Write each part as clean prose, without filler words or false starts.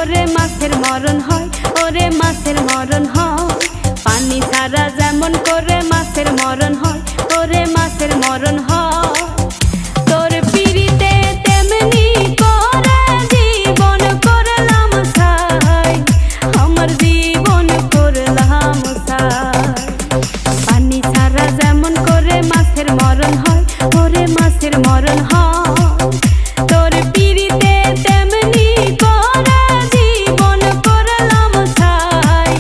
করে মাছের মরণ হয়, ওরে মাছের মরণ হয়। পানি ছাড়া যেমন করে মাছের মরণ হয়, ওরে মাছের মরণ হয়। তোর পিরিতে তেমনি করে জীবন করলাম ছাই, আমার জীবন করলাম ছাই। পানি ছাড়া যেমন করে মাছের মরণ হয়, ওরে মাছের মরণ হয়। তোর পিরিতে তেমনি করে জীবন করলাম ছাই,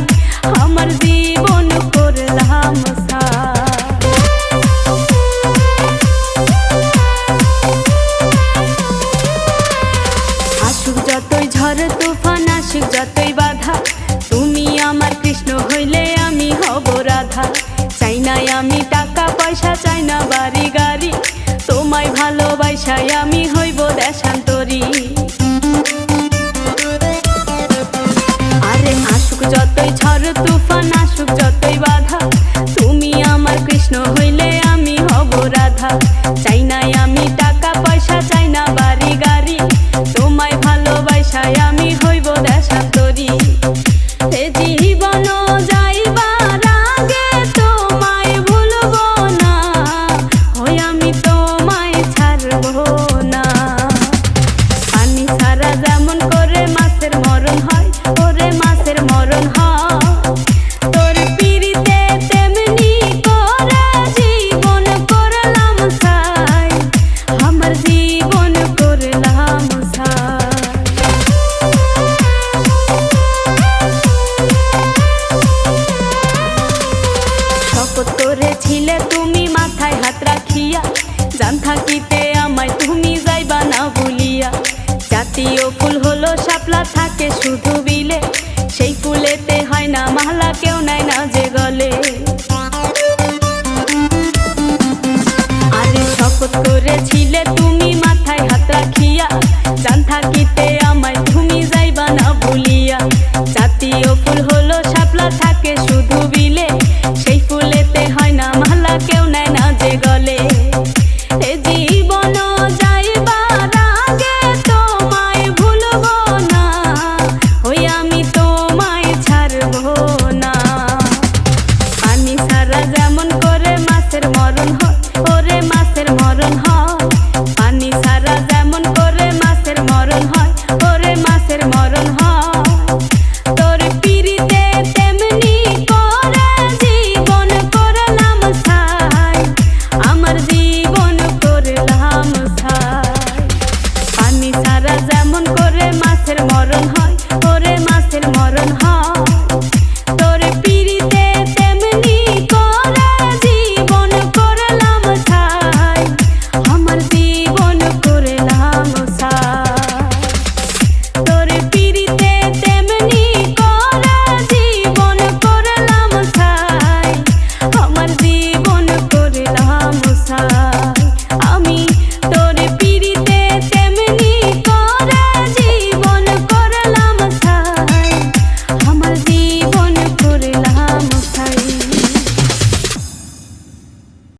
আমার জীবন করলাম ছাই। আসুক যতই ঝড় তুফান, আসুক যতই বাধা, তুমি আমার কৃষ্ণ হইলে আমি হব রাধা। চাই না আমি টাকা পয়সা, চাই না বাড়ি গাড়ি, তোমায় ভালোবাসায় আমি হইব দেশান্তরী। আরে আসুক যতই ঝড় তুফান, আসুক যতই বাধা, তুমি আমার কৃষ্ণ হইলে আমি হব রাধা। চাই না আমি টাকা পয়সা, চাই না বাড়ি গাড়ি, তোমায় ভালোবাসায় আমি হইব দেশান্তরী। এ জীবন যাইবার আগে তোমায় ভুলব না, ওই আমি তোমায় ছাড়ব না। পানি ছাড়া যেমন করে মাছের মরণ হয়, ওরে মাছের মরণ হয়। তোর পিরিতে তেমনি করে জীবন করলাম ছাই, আমার জীবন করলাম ছাই। শপথ করেছিলে তুমি মাথায় হাত রাখিয়া, জান থাকিতে আমায় তুমি যাইবা না ভুলিয়া। জাতীয় ফুল হলো শাপলা, থাকে শুধু